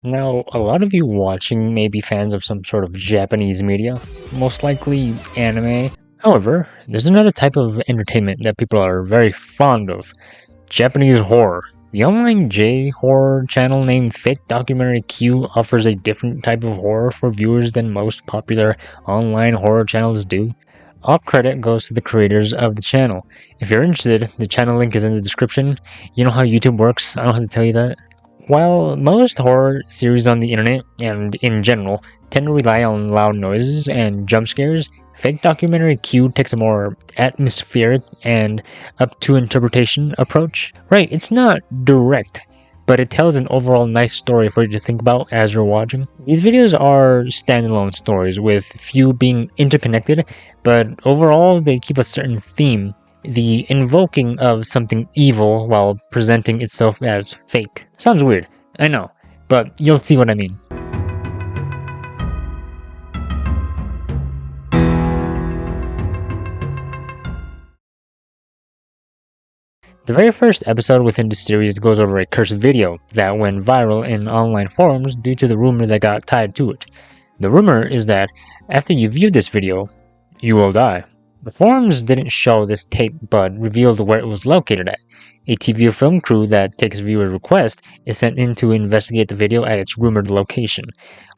Now, a lot of you watching may be fans of some sort of Japanese media, most likely anime. However, there's another type of entertainment that people are very fond of: Japanese horror. The online J horror channel named Fake Documentary Q offers a different type of horror for viewers than most popular online horror channels do. All credit goes to the creators of the channel. If you're interested, the channel link is in the description. You know how YouTube works, I don't have to tell you that. While most horror series on the internet, and in general, tend to rely on loud noises and jump scares, Fake Documentary Q takes a more atmospheric and up to interpretation approach. Right, it's not direct, but it tells an overall nice story for you to think about as you're watching. These videos are standalone stories, with few being interconnected, but overall they keep a certain theme: the invoking of something evil while presenting itself as fake. Sounds weird, I know, but you'll see what I mean. The very first episode within the series goes over a cursed video that went viral in online forums due to the rumor that got tied to it. The rumor is that after you view this video, you will die. The forums didn't show this tape but revealed where it was located at. A TV or film crew that takes viewer request is sent in to investigate the video at its rumored location.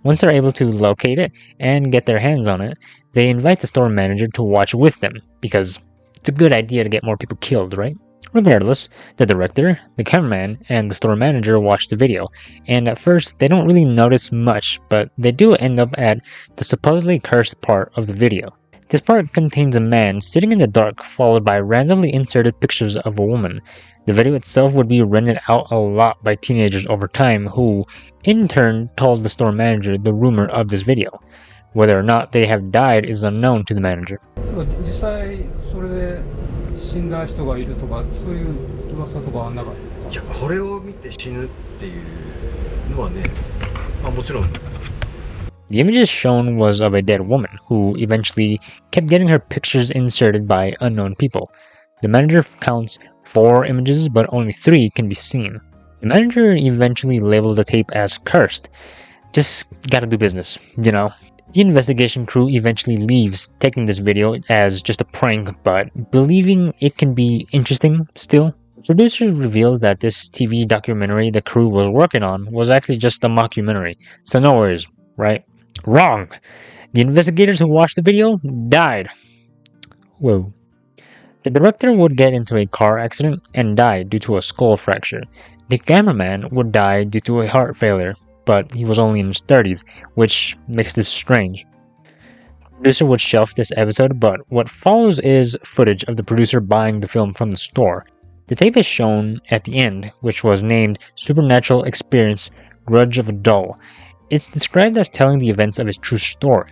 Once they're able to locate it and get their hands on it, they invite the store manager to watch with them, because it's a good idea to get more people killed, right? Regardless, the director, the cameraman, and the store manager watch the video, and at first they don't really notice much, but they do end up at the supposedly cursed part of the video. This part contains a man sitting in the dark, followed by randomly inserted pictures of a woman. The video itself would be rented out a lot by teenagers over time, who, in turn, told the store manager the rumor of this video. Whether or not they have died is unknown to the manager. 実際それで死んだ人がいるとかそういう噂とかはなかった。いや、これを見て死ぬっていうのはね、もちろん。The images shown was of a dead woman, who eventually kept getting her pictures inserted by unknown people. The manager counts 4 images, but only 3 can be seen. The manager eventually labeled the tape as cursed. Just gotta do business, you know. The investigation crew eventually leaves, taking this video as just a prank, but believing it can be interesting still. Producers revealed that this TV documentary the crew was working on was actually just a mockumentary, so no worries, right? Wrong! The investigators who watched the video died. Whoa. The director would get into a car accident and die due to a skull fracture. The cameraman would die due to a heart failure, but he was only in his 30s, which makes this strange. The producer would shelf this episode, but what follows is footage of the producer buying the film from the store. The tape is shown at the end, which was named Supernatural Experience Grudge of a Doll. It's described as telling the events of his true story.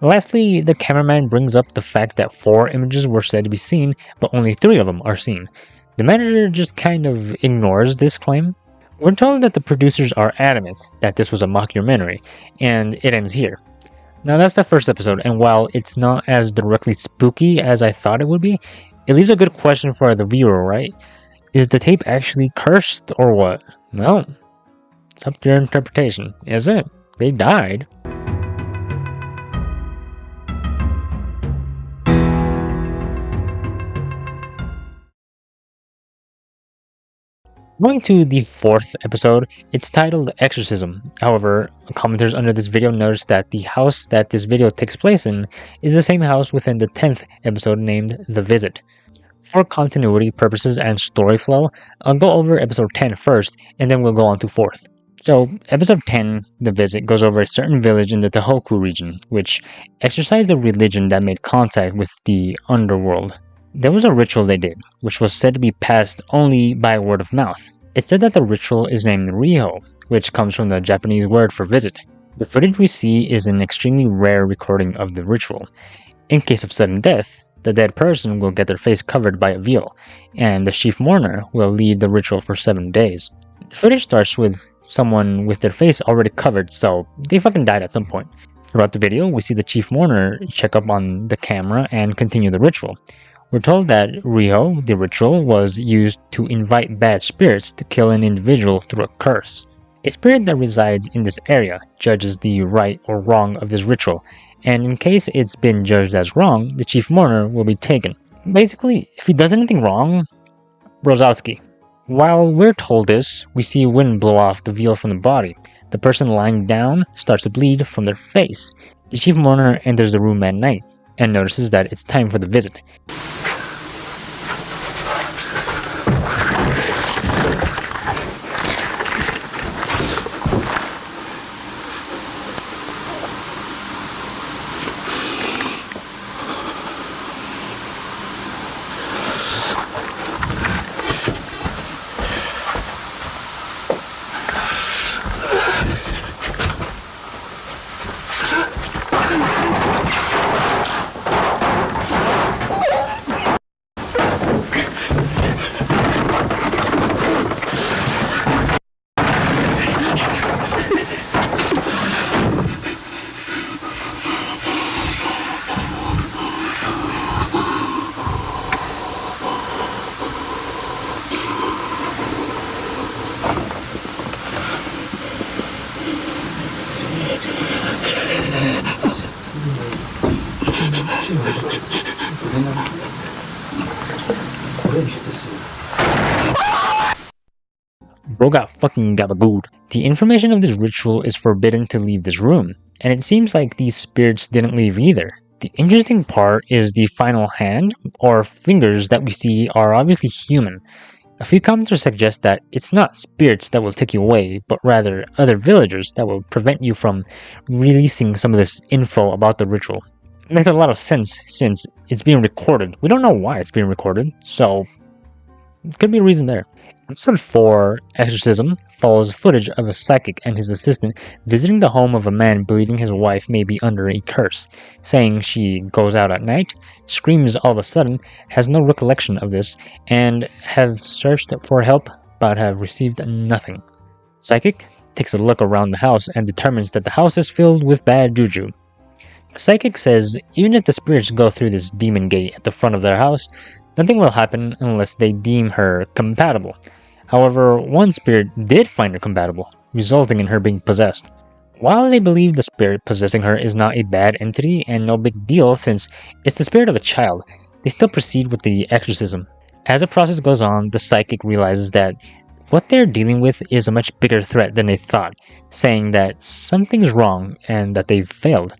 Lastly, the cameraman brings up the fact that 4 images were said to be seen, but only 3 of them are seen. The manager just kind of ignores this claim. We're told that the producers are adamant that this was a mockumentary, and it ends here. Now that's the first episode, and while it's not as directly spooky as I thought it would be, it leaves a good question for the viewer, right? Is the tape actually cursed or what? Well, it's up to your interpretation. Is it? They died. Going to the 4th episode, it's titled Exorcism. However, commenters under this video noticed that the house that this video takes place in is the same house within the 10th episode named The Visit. For continuity purposes and story flow, I'll go over episode 10 first, and then we'll go on to 4th. So, episode 10, The Visit, goes over a certain village in the Tohoku region, which exercised a religion that made contact with the underworld. There was a ritual they did, which was said to be passed only by word of mouth. It said that the ritual is named Reyez, which comes from the Japanese word for visit. The footage we see is an extremely rare recording of the ritual. In case of sudden death, the dead person will get their face covered by a veil, and the chief mourner will lead the ritual for 7 days. The footage starts with someone with their face already covered, so they fucking died at some point. Throughout the video, we see the chief mourner check up on the camera and continue the ritual. We're told that Reyez, the ritual, was used to invite bad spirits to kill an individual through a curse. A spirit that resides in this area judges the right or wrong of this ritual, and in case it's been judged as wrong, the chief mourner will be taken. Basically, if he does anything wrong, Brozowski. While we're told this, we see wind blow off the veil from the body. The person lying down starts to bleed from their face. The chief mourner enters the room at night and notices that it's time for the visit. Bro got fucking gabagooed. The information of this ritual is forbidden to leave this room, and it seems like these spirits didn't leave either. The interesting part is the final hand, or fingers that we see are obviously human. A few commenters suggest that it's not spirits that will take you away, but rather other villagers that will prevent you from releasing some of this info about the ritual. It makes a lot of sense since it's being recorded. We don't know why it's being recorded, so it could be a reason there. Episode 4, Exorcism, follows footage of a psychic and his assistant visiting the home of a man believing his wife may be under a curse, saying she goes out at night, screams all of a sudden, has no recollection of this, and have searched for help but have received nothing. Psychic takes a look around the house and determines that the house is filled with bad juju. The psychic says even if the spirits go through this demon gate at the front of their house, nothing will happen unless they deem her compatible. However, one spirit did find her compatible, resulting in her being possessed. While they believe the spirit possessing her is not a bad entity and no big deal since it's the spirit of a child, they still proceed with the exorcism. As the process goes on, the psychic realizes that what they're dealing with is a much bigger threat than they thought, saying that something's wrong and that they've failed.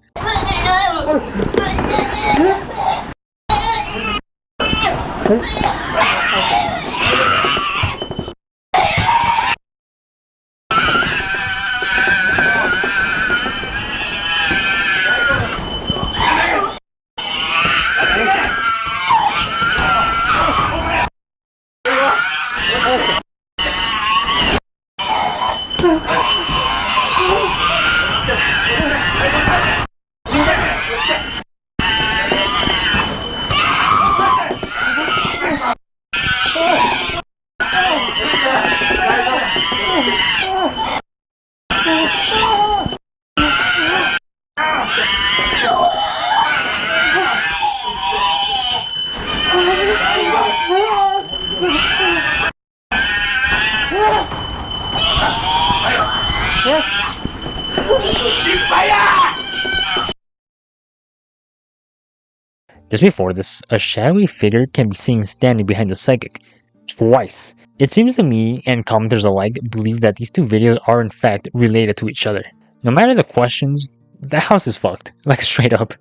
Just before this, a shadowy figure can be seen standing behind the psychic. Twice. It seems to me, and commenters alike, believe that these two videos are in fact related to each other. No matter the questions, the house is fucked. Like, straight up.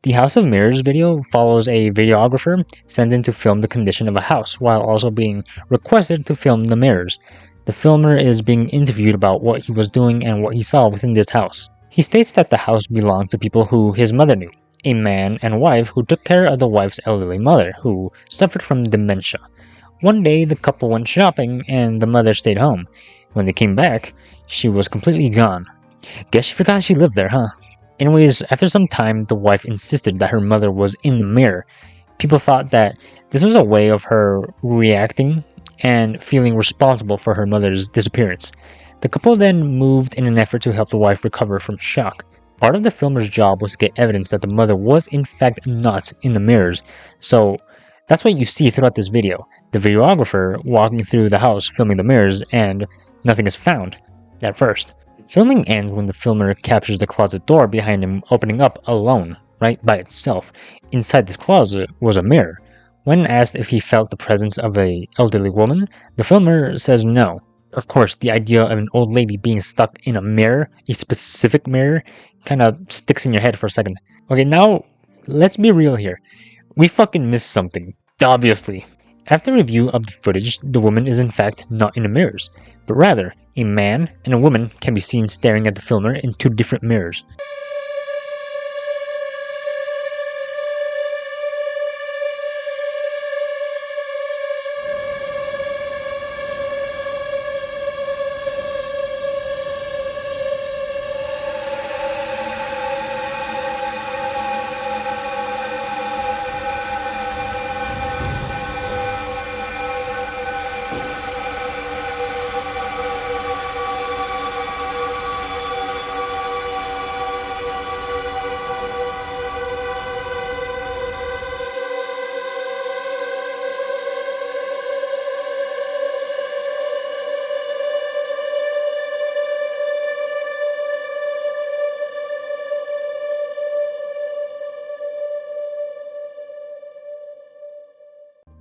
The House of Mirrors video follows a videographer sent in to film the condition of a house while also being requested to film the mirrors. The filmer is being interviewed about what he was doing and what he saw within this house. He states that the house belonged to people who his mother knew, a man and wife who took care of the wife's elderly mother, who suffered from dementia. One day, the couple went shopping and the mother stayed home. When they came back, she was completely gone. Guess she forgot she lived there, huh? Anyways, after some time, the wife insisted that her mother was in the mirror. People thought that this was a way of her reacting and feeling responsible for her mother's disappearance. The couple then moved in an effort to help the wife recover from shock. Part of the filmer's job was to get evidence that the mother was in fact not in the mirrors, so that's what you see throughout this video. The videographer walking through the house filming the mirrors, and nothing is found at first. Filming ends when the filmer captures the closet door behind him opening up alone, right by itself. Inside this closet was a mirror. When asked if he felt the presence of an elderly woman, the filmer says no. Of course, the idea of an old lady being stuck in a mirror, a specific mirror, kind of sticks in your head for a second. Okay, now, let's be real here. We fucking missed something, obviously. After review of the footage, the woman is in fact not in the mirrors, but rather, a man and a woman can be seen staring at the filmer in two different mirrors.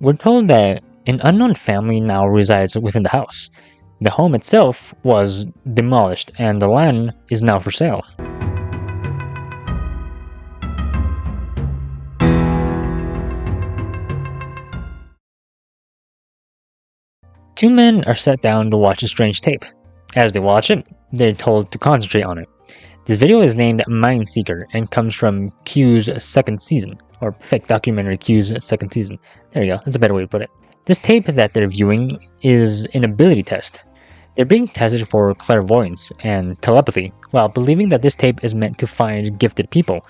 We're told that an unknown family now resides within the house. The home itself was demolished and the land is now for sale. Two men are set down to watch a strange tape. As they watch it, they're told to concentrate on it. This video is named Mindseeker and comes from Q's second season, or fake documentary Q's second season. There you go, that's a better way to put it. This tape that they're viewing is an ability test. They're being tested for clairvoyance and telepathy, while believing that this tape is meant to find gifted people.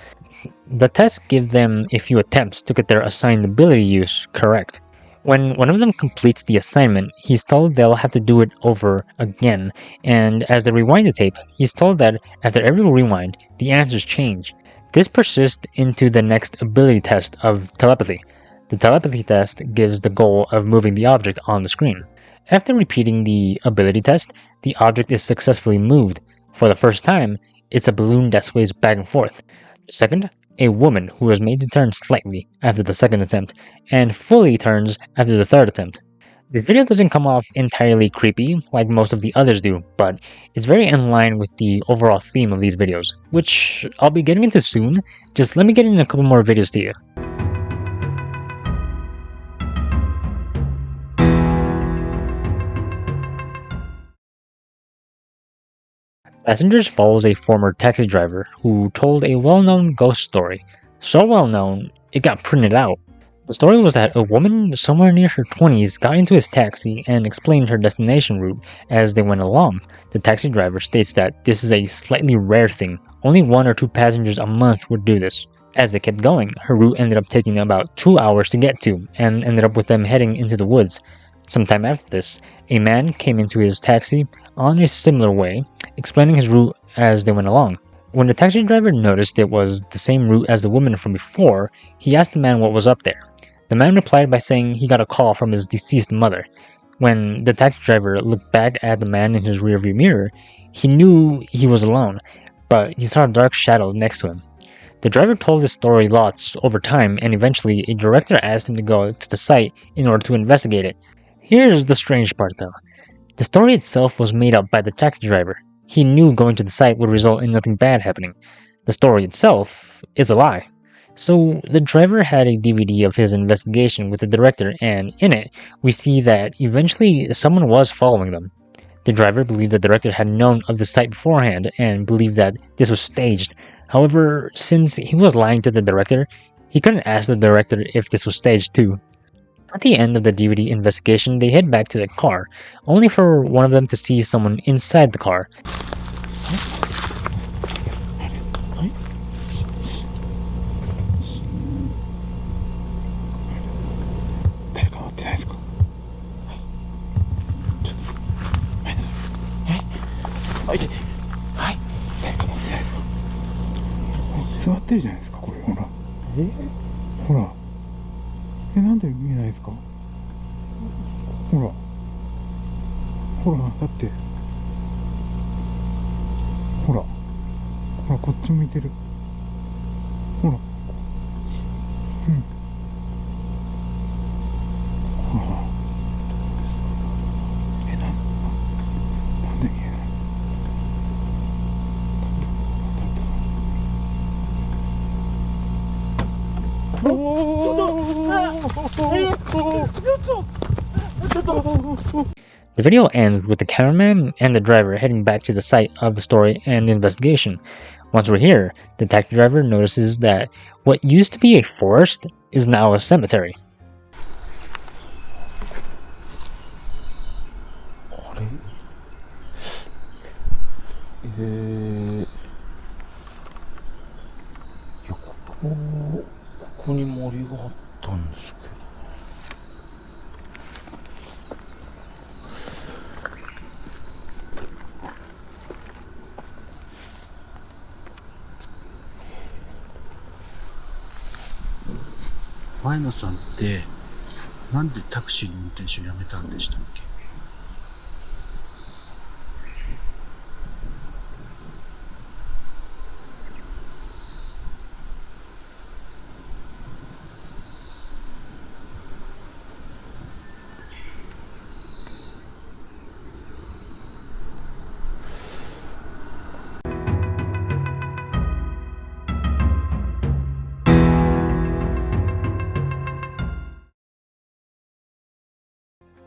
The tests give them a few attempts to get their assigned ability use correct. When one of them completes the assignment, he's told they'll have to do it over again, and as they rewind the tape, he's told that after every rewind, the answers change. This persists into the next ability test of telepathy. The telepathy test gives the goal of moving the object on the screen. After repeating the ability test, the object is successfully moved. For the first time, it's a balloon that sways back and forth. Second, a woman who is made to turn slightly after the second attempt, and fully turns after the third attempt. The video doesn't come off entirely creepy like most of the others do, but it's very in line with the overall theme of these videos, which I'll be getting into soon. Just let me get in a couple more videos to you. Passengers follows a former taxi driver who told a well-known ghost story. So well-known, it got printed out. The story was that a woman somewhere near her 20s got into his taxi and explained her destination route as they went along. The taxi driver states that this is a slightly rare thing. Only 1 or 2 passengers a month would do this. As they kept going, her route ended up taking about 2 hours to get to, and ended up with them heading into the woods. Sometime after this, a man came into his taxi on a similar way, explaining his route as they went along. When the taxi driver noticed it was the same route as the woman from before, he asked the man what was up there. The man replied by saying he got a call from his deceased mother. When the taxi driver looked back at the man in his rearview mirror, he knew he was alone, but he saw a dark shadow next to him. The driver told his story lots over time, and eventually a director asked him to go to the site in order to investigate it. Here's the strange part though. The story itself was made up by the taxi driver. He knew going to the site would result in nothing bad happening. The story itself is a lie. So the driver had a DVD of his investigation with the director, and in it, we see that eventually someone was following them. The driver believed the director had known of the site beforehand and believed that this was staged. However, since he was lying to the director, he couldn't ask the director if this was staged too. At the end of the DVD investigation, they head back to their car, only for one of them to see someone inside the car. The video ends with the cameraman and the driver heading back to the site of the story and investigation. Once we're here, the taxi driver notices that what used to be a forest is now a cemetery.前野さんってなんでタクシーの運転手辞めたんでしたっけ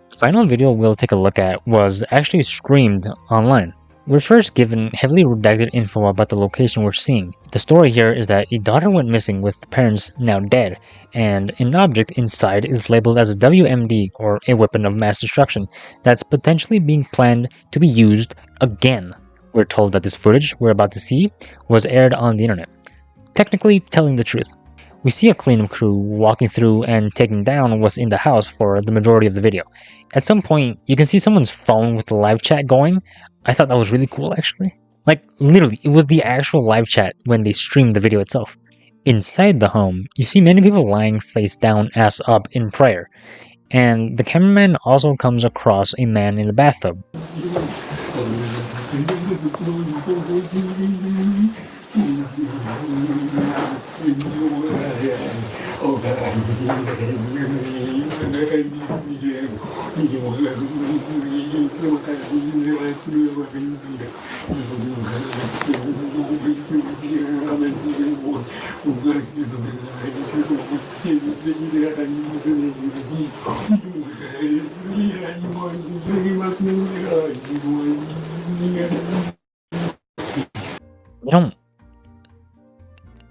？The final video we'll take a look at was actually streamed online. We're first given heavily redacted info about the location we're seeing. The story here is that a daughter went missing with the parents now dead, and an object inside is labeled as a WMD, or a weapon of mass destruction, that's potentially being planned to be used again. We're told that this footage we're about to see was aired on the internet, technically telling the truth. We see a cleanup crew walking through and taking down what's in the house for the majority of the video. At some point, you can see someone's phone with the live chat going. I thought that was really cool, actually. Like, literally, it was the actual live chat when they streamed the video itself. Inside the home, you see many people lying face down, ass up in prayer. And the cameraman also comes across a man in the bathtub.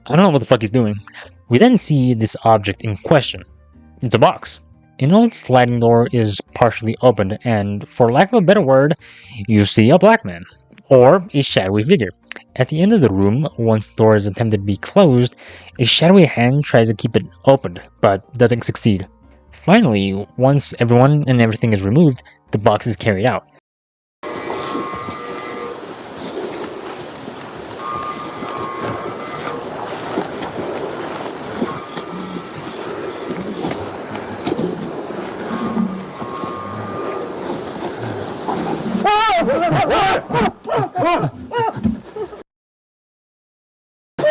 I don't know what the fuck he's doing. We then see this object in question. It's a box. An old sliding door is partially opened, and for lack of a better word, you see a black man, or a shadowy figure. At the end of the room, once the door is attempted to be closed, a shadowy hand tries to keep it opened, but doesn't succeed. Finally, once everyone and everything is removed, the box is carried out. A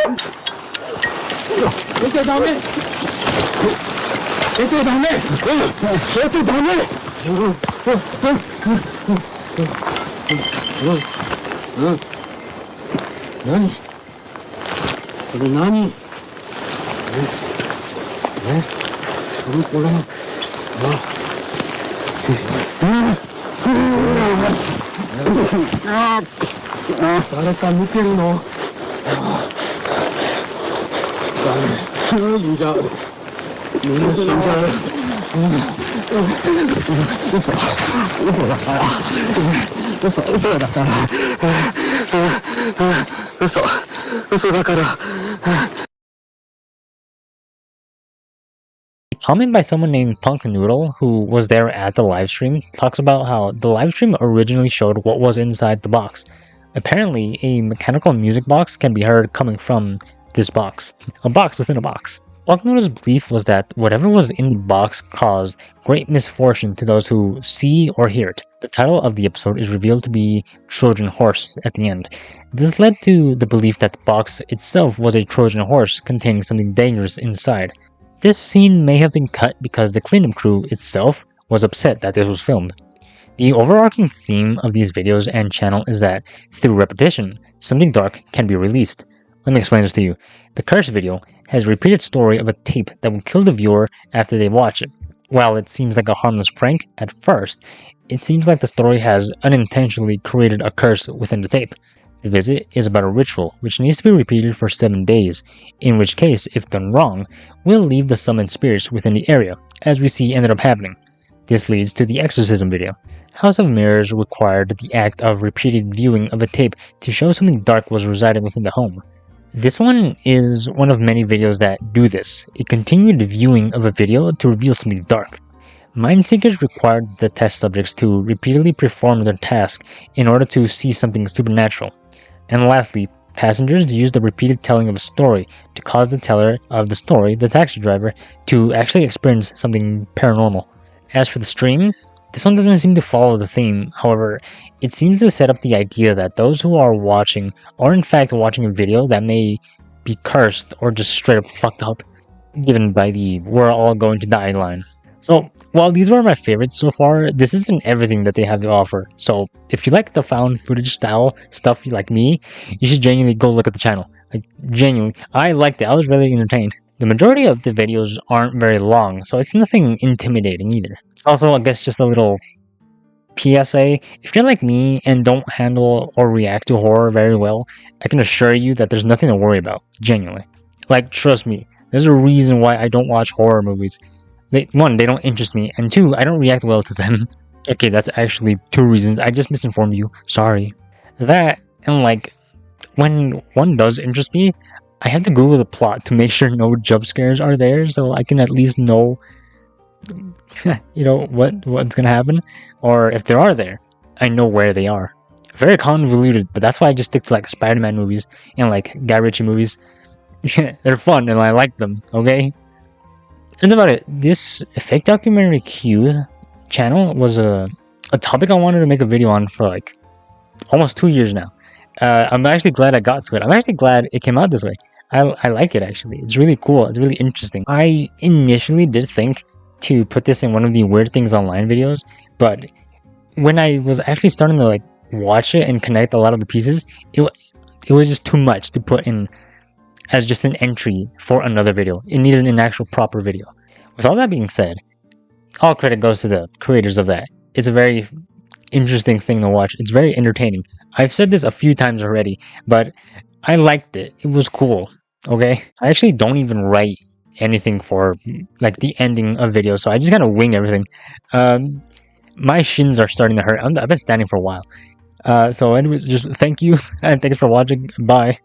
comment by someone named Punk Noodle, who was there at the live stream, talks about how the live stream originally showed what was inside the box. Apparently, a mechanical music box can be heard coming from this box. A box within a box. Punk Noodle's belief was that whatever was in the box caused great misfortune to those who see or hear it. The title of the episode is revealed to be Trojan Horse at the end. This led to the belief that the box itself was a Trojan horse containing something dangerous inside. This scene may have been cut because the cleanup crew itself was upset that this was filmed. The overarching theme of these videos and channel is that, through repetition, something dark can be released. Let me explain this to you. The Curse video has a repeated story of a tape that will kill the viewer after they watch it. While it seems like a harmless prank at first, it seems like the story has unintentionally created a curse within the tape. The visit is about a ritual which needs to be repeated for 7 days, in which case, if done wrong, will leave the summoned spirits within the area, as we see ended up happening. This leads to the Exorcism video. House of Mirrors required the act of repeated viewing of a tape to show something dark was residing within the home. This one is one of many videos that do this, a continued viewing of a video to reveal something dark. Mindseekers required the test subjects to repeatedly perform their task in order to see something supernatural. And lastly, passengers used the repeated telling of a story to cause the teller of the story, the taxi driver, to actually experience something paranormal. As for the stream, this one doesn't seem to follow the theme. However, it seems to set up the idea that those who are watching are in fact watching a video that may be cursed or just straight up fucked up, given by the "we're all going to die" line. So, while these were my favorites so far, this isn't everything that they have to offer. So, if you like the found footage style stuff like me, you should genuinely go look at the channel. Like, genuinely, I liked it. I was really entertained. The majority of the videos aren't very long, so it's nothing intimidating either. Also, I guess just a little PSA, if you're like me and don't handle or react to horror very well, I can assure you that there's nothing to worry about, genuinely. Like, trust me, there's a reason why I don't watch horror movies. One, they don't interest me, and two, I don't react well to them. Okay, that's actually 2 reasons. I just misinformed you. Sorry. That, and like, when one does interest me, I have to Google the plot to make sure no jump scares are there, so I can at least know, what's gonna happen, or if there are there, I know where they are. Very convoluted, but that's why I just stick to like Spider-Man movies and like Guy Ritchie movies. They're fun and I like them, okay? That's about it. This fake documentary Q channel was a topic I wanted to make a video on for like almost 2 years now. I'm actually glad I got to it. I'm actually glad it came out this way. I like it actually. It's really cool. It's really interesting. I initially did think to put this in one of the weird things online videos, but when I was actually starting to like watch it and connect a lot of the pieces, it was just too much to put in as just an entry for another video. It needed an actual proper video. With all that being said, all credit goes to the creators of that. It's a very interesting thing to watch. It's very entertaining. I've said this a few times already, but I liked it. It was cool. Okay? I actually don't even write anything for like the ending of videos, so I just kind of wing everything. My shins are starting to hurt. I've been standing for a while. So anyways, just thank you and thanks for watching. Bye.